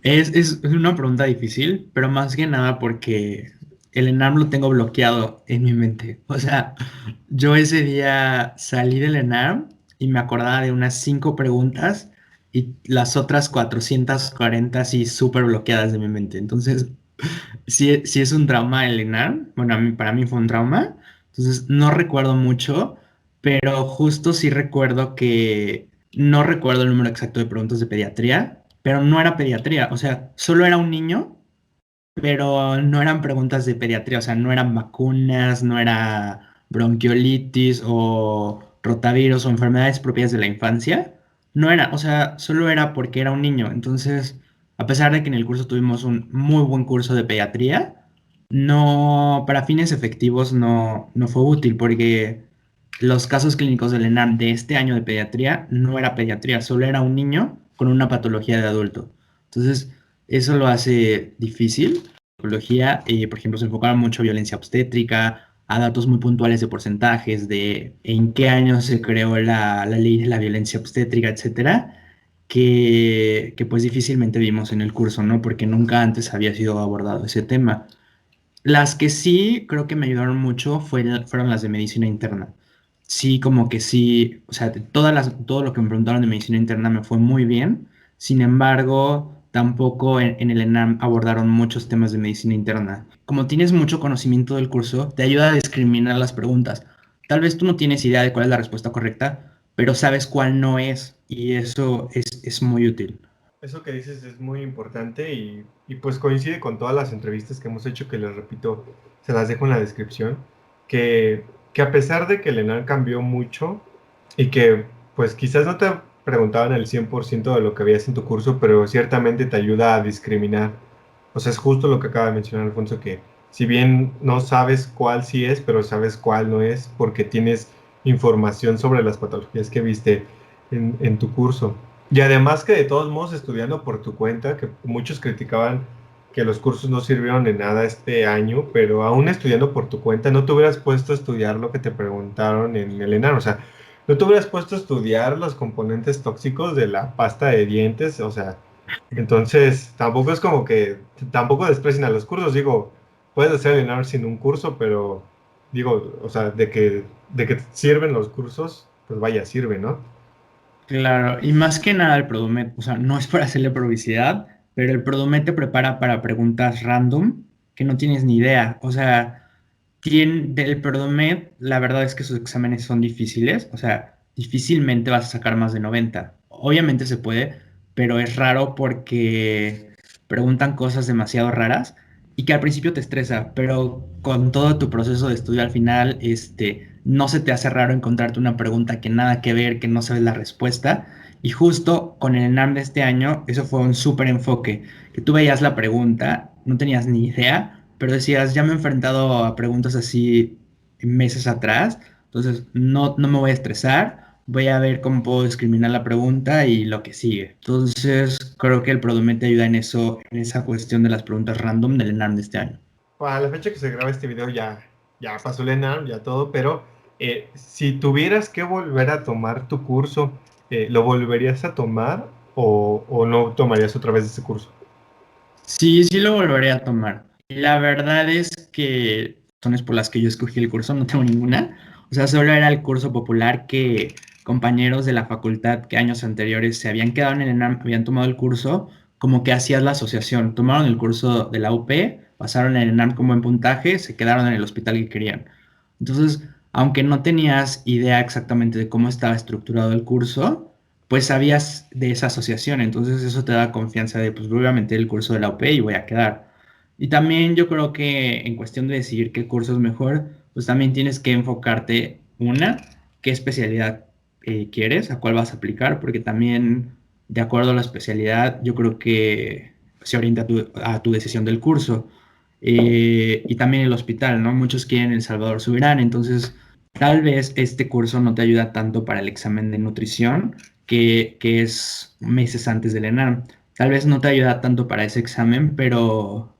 es una pregunta difícil, pero más que nada porque el ENARM lo tengo bloqueado en mi mente. O sea, yo ese día salí del ENARM y me acordaba de unas 5 preguntas y las otras 440 así súper bloqueadas de mi mente. Entonces, sí es un trauma el ENARM. Bueno, para mí fue un trauma. Entonces, no recuerdo mucho, pero justo sí recuerdo que no recuerdo el número exacto de preguntas de pediatría, pero no era pediatría. O sea, solo era un niño pero no eran preguntas de pediatría, o sea, no eran vacunas, no era bronquiolitis o rotavirus o enfermedades propias de la infancia. No era, o sea, solo era porque era un niño. Entonces, a pesar de que en el curso tuvimos un muy buen curso de pediatría, no, para fines efectivos no fue útil porque los casos clínicos del ENAM de este año de pediatría no era pediatría, solo era un niño con una patología de adulto. Entonces, eso lo hace difícil. Psicología, por ejemplo, se enfocaron mucho a violencia obstétrica, a datos muy puntuales de porcentajes, de en qué año se creó la ley de la violencia obstétrica, etcétera, que pues difícilmente vimos en el curso, ¿no? Porque nunca antes había sido abordado ese tema. Las que sí creo que me ayudaron mucho fueron las de medicina interna. Sí, como que sí, o sea, todo lo que me preguntaron de medicina interna me fue muy bien. Sin embargo, tampoco en el ENAM abordaron muchos temas de medicina interna. Como tienes mucho conocimiento del curso, te ayuda a discriminar las preguntas. Tal vez tú no tienes idea de cuál es la respuesta correcta, pero sabes cuál no es, y eso es muy útil. Eso que dices es muy importante y pues coincide con todas las entrevistas que hemos hecho, que les repito, se las dejo en la descripción, que a pesar de que el ENAR cambió mucho y que pues quizás no te preguntaban el 100% de lo que veías en tu curso, pero ciertamente te ayuda a discriminar. O sea, es justo lo que acaba de mencionar Alfonso, que si bien no sabes cuál sí es, pero sabes cuál no es, porque tienes información sobre las patologías que viste en tu curso. Y además que de todos modos estudiando por tu cuenta, que muchos criticaban que los cursos no sirvieron de nada este año, pero aún estudiando por tu cuenta no te hubieras puesto a estudiar lo que te preguntaron en el ENAR, o sea, no te hubieras puesto a estudiar los componentes tóxicos de la pasta de dientes, o sea, entonces tampoco es como que, tampoco desprecien a los cursos, digo, puedes hacer el ENAR sin un curso, pero digo, o sea, de que sirven los cursos, pues vaya, sirve, ¿no? Claro, y más que nada el Produmet, o sea, no es para hacerle publicidad, pero el Produmet te prepara para preguntas random que no tienes ni idea. O sea, del Produmet, la verdad es que sus exámenes son difíciles, o sea, difícilmente vas a sacar más de 90. Obviamente se puede, pero es raro porque preguntan cosas demasiado raras y que al principio te estresa, pero con todo tu proceso de estudio al final, no se te hace raro encontrarte una pregunta que nada que ver, que no sabes la respuesta. Y justo con el ENAM de este año, eso fue un súper enfoque, que tú veías la pregunta, no tenías ni idea, pero decías, ya me he enfrentado a preguntas así meses atrás, entonces no me voy a estresar, voy a ver cómo puedo discriminar la pregunta y lo que sigue. Entonces, creo que el Produmet te ayuda en eso, en esa cuestión de las preguntas random del ENAM de este año. Para la fecha que se graba este video ya pasó el ENAR, ya todo, pero si tuvieras que volver a tomar tu curso, ¿lo volverías a tomar o no tomarías otra vez ese curso? Sí, sí lo volveré a tomar. La verdad es que razones por las que yo escogí el curso no tengo ninguna. O sea, solo era el curso popular que compañeros de la facultad que años anteriores se habían quedado en el ENAM, habían tomado el curso, como que hacías la asociación. Tomaron el curso de la UP, pasaron el ENAM como en puntaje, se quedaron en el hospital que querían. Entonces, aunque no tenías idea exactamente de cómo estaba estructurado el curso, pues sabías de esa asociación, entonces eso te da confianza de, pues voy a meter el curso de la UP y voy a quedar. Y también yo creo que en cuestión de decidir qué curso es mejor, pues también tienes que enfocarte, una, qué especialidad quieres, a cuál vas a aplicar, porque también, de acuerdo a la especialidad, yo creo que se orienta a tu decisión del curso. Y también el hospital, ¿no? Muchos quieren El Salvador Subirán, entonces tal vez este curso no te ayuda tanto para el examen de nutrición, que es meses antes del ENAM. Tal vez no te ayuda tanto para ese examen, pero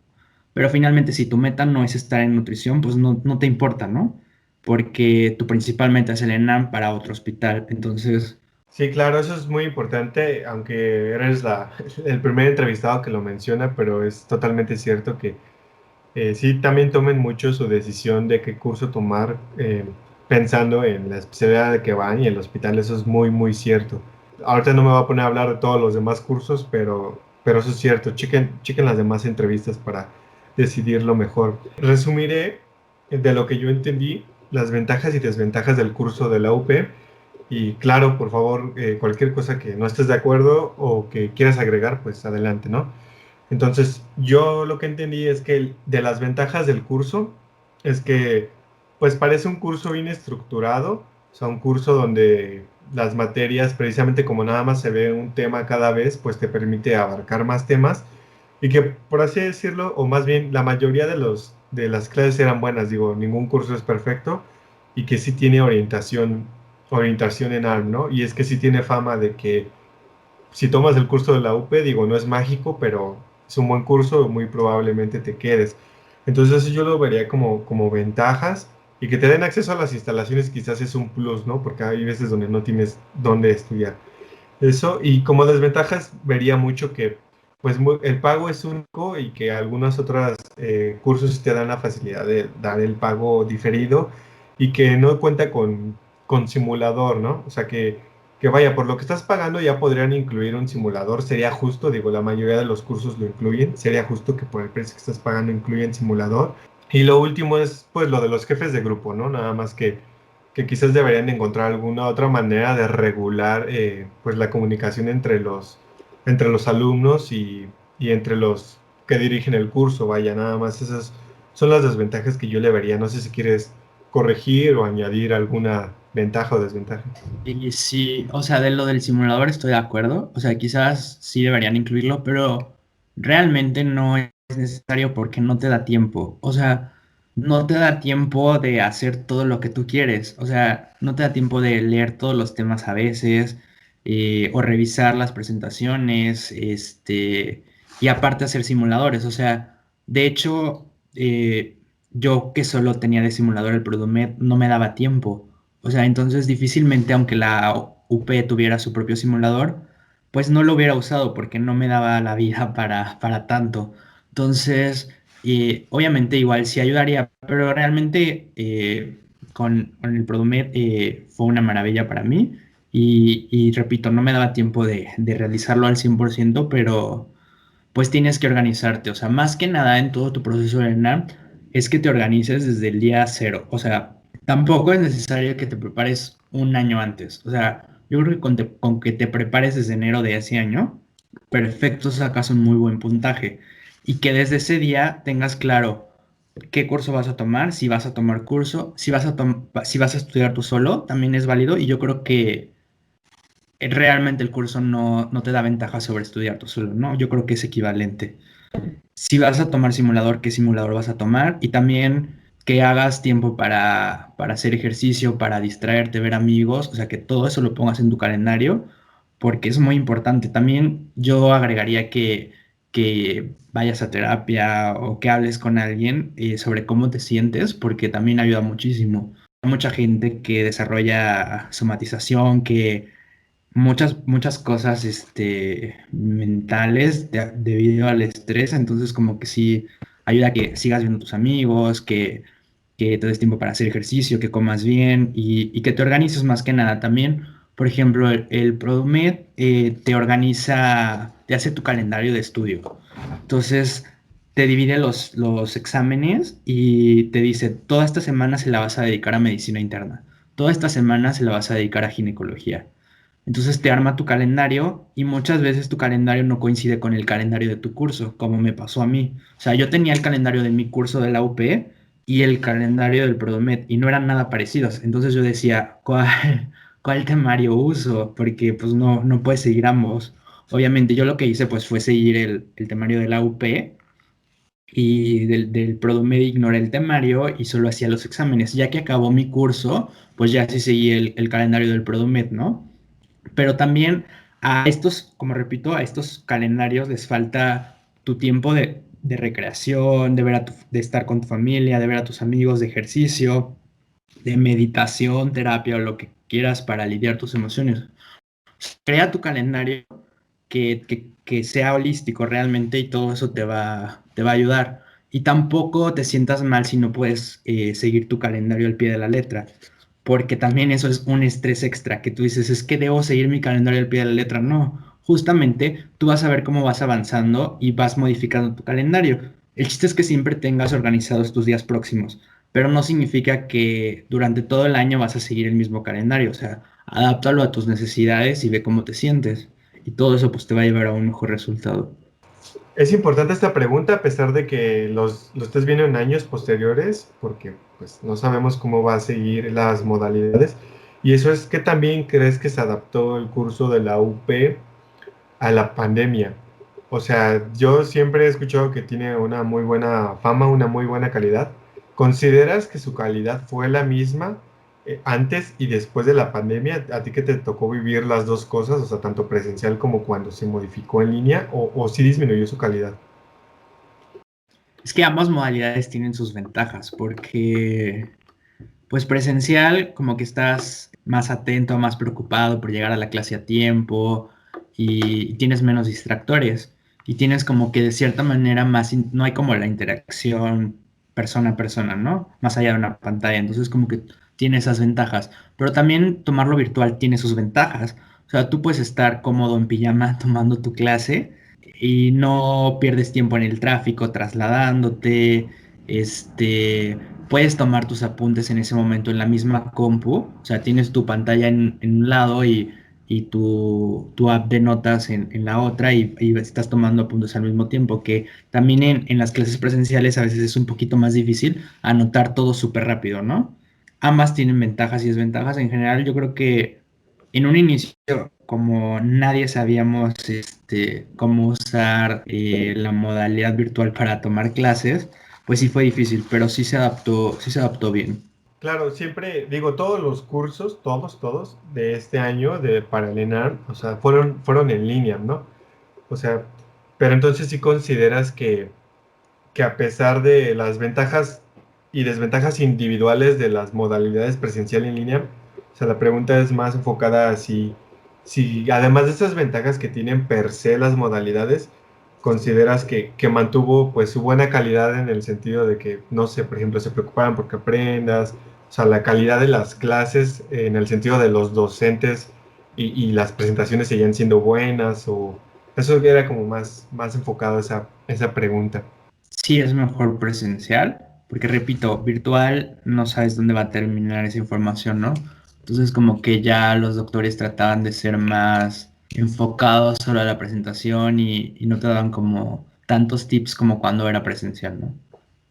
finalmente si tu meta no es estar en nutrición, pues no te importa, ¿no? Porque tu principal meta es el ENAM para otro hospital. Entonces, Sí, claro, eso es muy importante, aunque eres el primer entrevistado que lo menciona, pero es totalmente cierto que sí también tomen mucho su decisión de qué curso tomar pensando en la especialidad de que van y el hospital, eso es muy, muy cierto. Ahorita no me voy a poner a hablar de todos los demás cursos, pero eso es cierto, chequen las demás entrevistas para decidirlo mejor. Resumiré de lo que yo entendí las ventajas y desventajas del curso de la UP y claro, por favor, cualquier cosa que no estés de acuerdo o que quieras agregar, pues adelante, ¿no? Entonces, yo lo que entendí es que de las ventajas del curso es que, pues parece un curso bien estructurado, o sea, un curso donde las materias, precisamente como nada más se ve un tema cada vez, pues te permite abarcar más temas y que, por así decirlo, o más bien la mayoría de las clases eran buenas, digo, ningún curso es perfecto y que sí tiene orientación en ARM, ¿no? Y es que sí tiene fama de que si tomas el curso de la UP, digo, no es mágico, pero es un buen curso, muy probablemente te quedes. Entonces eso yo lo vería como ventajas y que te den acceso a las instalaciones quizás es un plus, ¿no? Porque hay veces donde no tienes dónde estudiar. Eso, y como desventajas vería mucho que pues el pago es único y que algunos otros cursos te dan la facilidad de dar el pago diferido y que no cuenta con simulador, ¿no? O sea que vaya, por lo que estás pagando ya podrían incluir un simulador, sería justo, digo, la mayoría de los cursos lo incluyen, sería justo que por el precio que estás pagando incluyen simulador. Y lo último es pues lo de los jefes de grupo, ¿no? Nada más que quizás deberían encontrar alguna otra manera de regular pues la comunicación entre los alumnos y entre los que dirigen el curso. Vaya, nada más esas son las desventajas que yo le vería. No sé si quieres corregir o añadir alguna ventaja o desventaja. Y sí, o sea, de lo del simulador estoy de acuerdo. O sea, quizás sí deberían incluirlo, pero realmente no es necesario porque no te da tiempo. O sea, no te da tiempo de hacer todo lo que tú quieres. O sea, no te da tiempo de leer todos los temas a veces, o revisar las presentaciones, y aparte hacer simuladores. O sea, de hecho, yo que solo tenía de simulador el Produmet, no me daba tiempo. O sea, entonces difícilmente, aunque la UP tuviera su propio simulador, pues no lo hubiera usado porque no me daba la vida para tanto. Entonces, obviamente igual sí ayudaría, pero realmente con el Produmet fue una maravilla para mí. Y repito, no me daba tiempo de realizarlo al 100%, pero pues tienes que organizarte. O sea, más que nada en todo tu proceso de ENAM es que te organices desde el día cero. O sea, tampoco es necesario que te prepares un año antes. O sea, yo creo que con que te prepares desde enero de ese año, perfecto, sacas un muy buen puntaje. Y que desde ese día tengas claro qué curso vas a tomar, si vas a tomar curso, si vas a estudiar tú solo, también es válido. Y yo creo que realmente el curso no te da ventaja sobre estudiar tú solo, ¿no? Yo creo que es equivalente. Si vas a tomar simulador, ¿qué simulador vas a tomar? Y también que hagas tiempo para hacer ejercicio, para distraerte, ver amigos, o sea, que todo eso lo pongas en tu calendario, porque es muy importante. También yo agregaría que vayas a terapia o que hables con alguien sobre cómo te sientes, porque también ayuda muchísimo. Hay mucha gente que desarrolla somatización, que muchas cosas mentales debido al estrés, entonces como que sí ayuda a que sigas viendo a tus amigos, que te des tiempo para hacer ejercicio, que comas bien y que te organices más que nada también. Por ejemplo, el Produmed te organiza, te hace tu calendario de estudio. Entonces, te divide los exámenes y te dice, toda esta semana se la vas a dedicar a medicina interna, toda esta semana se la vas a dedicar a ginecología. Entonces te arma tu calendario y muchas veces tu calendario no coincide con el calendario de tu curso, como me pasó a mí. O sea, yo tenía el calendario de mi curso de la UP y el calendario del Prodomed y no eran nada parecidos. Entonces yo decía, ¿cuál temario uso? Porque pues no puedes seguir ambos. Obviamente yo lo que hice pues fue seguir el temario de la UP y del Prodomed ignoré el temario y solo hacía los exámenes. Ya que acabó mi curso, pues ya sí seguí el calendario del Prodomed, ¿no? Pero también a estos, como repito, a estos calendarios les falta tu tiempo de recreación, de estar con tu familia, de ver a tus amigos, de ejercicio, de meditación, terapia o lo que quieras para lidiar tus emociones. Crea tu calendario que sea holístico realmente y todo eso te va a ayudar. Y tampoco te sientas mal si no puedes seguir tu calendario al pie de la letra, porque también eso es un estrés extra, que tú dices, es que debo seguir mi calendario al pie de la letra. No, justamente tú vas a ver cómo vas avanzando y vas modificando tu calendario. El chiste es que siempre tengas organizados tus días próximos, pero no significa que durante todo el año vas a seguir el mismo calendario. O sea, adáptalo a tus necesidades y ve cómo te sientes. Y todo eso pues te va a llevar a un mejor resultado. Es importante esta pregunta a pesar de que lo estés viendo en años posteriores, porque pues no sabemos cómo va a seguir las modalidades. Y eso es que también crees que se adaptó el curso de la UP a la pandemia. O sea, yo siempre he escuchado que tiene una muy buena fama, una muy buena calidad. ¿Consideras que su calidad fue la misma antes y después de la pandemia? ¿A ti que te tocó vivir las dos cosas, o sea, tanto presencial como cuando se modificó en línea, o sí disminuyó su calidad? Es que ambas modalidades tienen sus ventajas, porque pues presencial como que estás más atento, más preocupado por llegar a la clase a tiempo y tienes menos distractores y tienes como que de cierta manera no hay como la interacción persona a persona, ¿no? Más allá de una pantalla, entonces como que tiene esas ventajas, pero también tomarlo virtual tiene sus ventajas, o sea, tú puedes estar cómodo en pijama tomando tu clase y no pierdes tiempo en el tráfico trasladándote, puedes tomar tus apuntes en ese momento en la misma compu, o sea, tienes tu pantalla en un lado y tu app de notas en la otra y estás tomando apuntes al mismo tiempo, que también en las clases presenciales a veces es un poquito más difícil anotar todo súper rápido, ¿no? Ambas tienen ventajas y desventajas. En general, yo creo que en un inicio, como nadie sabíamos cómo usar la modalidad virtual para tomar clases, pues sí fue difícil, pero sí se adaptó bien. Claro, siempre digo, todos los cursos, todos de este año para el ENARM, o sea, fueron en línea, ¿no? O sea, pero entonces sí consideras que a pesar de las ventajas y desventajas individuales de las modalidades presencial y en línea, o sea, la pregunta es más enfocada a si además de estas ventajas que tienen per se las modalidades, consideras que mantuvo pues su buena calidad en el sentido de que, no sé, por ejemplo, se preocupaban porque aprendas, o sea, la calidad de las clases en el sentido de los docentes y las presentaciones seguían siendo buenas, o eso era como más enfocado a esa pregunta. Sí es mejor presencial, porque repito, virtual no sabes dónde va a terminar esa información, ¿no? Entonces como que ya los doctores trataban de ser más enfocados solo a la presentación y no te daban como tantos tips como cuando era presencial, ¿no?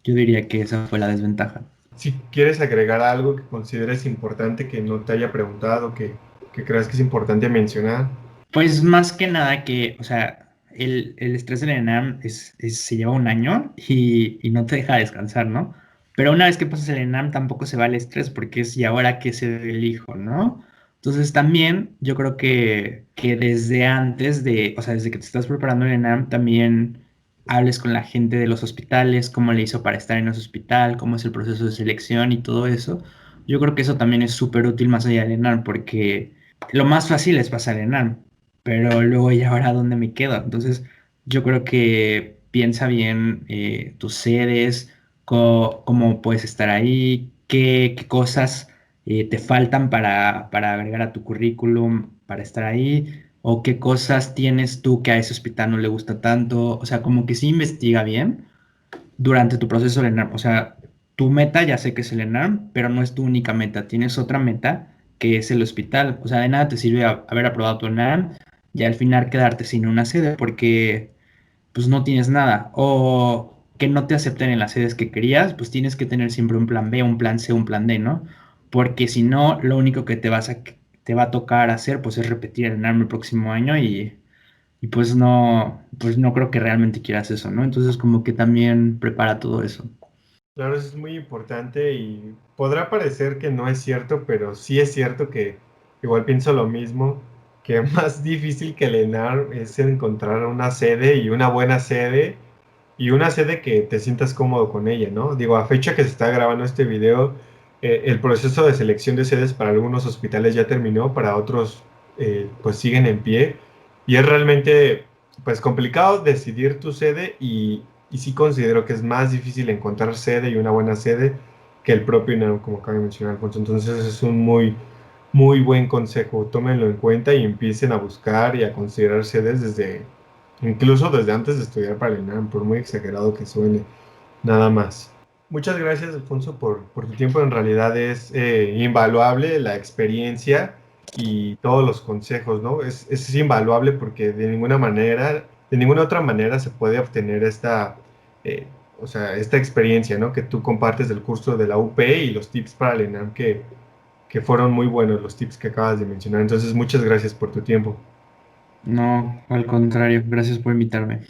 Yo diría que esa fue la desventaja. Si quieres agregar algo que consideres importante que no te haya preguntado, que creas que es importante mencionar. Pues más que nada que, o sea, el estrés del ENAM se lleva un año y no te deja descansar, ¿no? Pero una vez que pasas el ENAM tampoco se va el estrés porque es y ahora qué se elijo, ¿no? Entonces también yo creo que desde antes de, o sea, desde que te estás preparando el ENAM, también hables con la gente de los hospitales, cómo le hizo para estar en ese hospital, cómo es el proceso de selección y todo eso. Yo creo que eso también es súper útil más allá del ENAM porque lo más fácil es pasar el ENAM, pero luego ya ahora dónde me quedo. Entonces, yo creo que piensa bien tus sedes, cómo puedes estar ahí, qué cosas te faltan para agregar a tu currículum, para estar ahí, o qué cosas tienes tú que a ese hospital no le gusta tanto. O sea, como que sí investiga bien durante tu proceso de ENARM. O sea, tu meta ya sé que es el ENARM, pero no es tu única meta. Tienes otra meta que es el hospital. O sea, de nada te sirve haber aprobado tu ENARM y al final quedarte sin una sede porque pues no tienes nada. O que no te acepten en las sedes que querías, pues tienes que tener siempre un plan B, un plan C, un plan D, ¿no? Porque si no, lo único que te va a tocar hacer pues es repetir el ENARM el próximo año y pues no creo que realmente quieras eso, ¿no? Entonces como que también prepara todo eso. Claro, eso es muy importante y podrá parecer que no es cierto, pero sí es cierto que igual pienso lo mismo, que más difícil que el ENAR es encontrar una sede y una buena sede y una sede que te sientas cómodo con ella, ¿no? Digo, a fecha que se está grabando este video, el proceso de selección de sedes para algunos hospitales ya terminó, para otros pues siguen en pie y es realmente pues complicado decidir tu sede y sí considero que es más difícil encontrar sede y una buena sede que el propio INAM, como acaba de mencionar Alfonso. Entonces es un muy buen consejo. Tómenlo en cuenta y empiecen a buscar y a considerar sedes incluso desde antes de estudiar para el INAM, por muy exagerado que suene, nada más. Muchas gracias, Alfonso, por tu tiempo. En realidad es invaluable la experiencia y todos los consejos, ¿no? Es invaluable porque de ninguna manera de ninguna otra manera se puede obtener esta, eh, o sea, esta experiencia, ¿no? Que tú compartes del curso de la UP y los tips para el ENAM que fueron muy buenos los tips que acabas de mencionar. Entonces, muchas gracias por tu tiempo. No, al contrario, gracias por invitarme.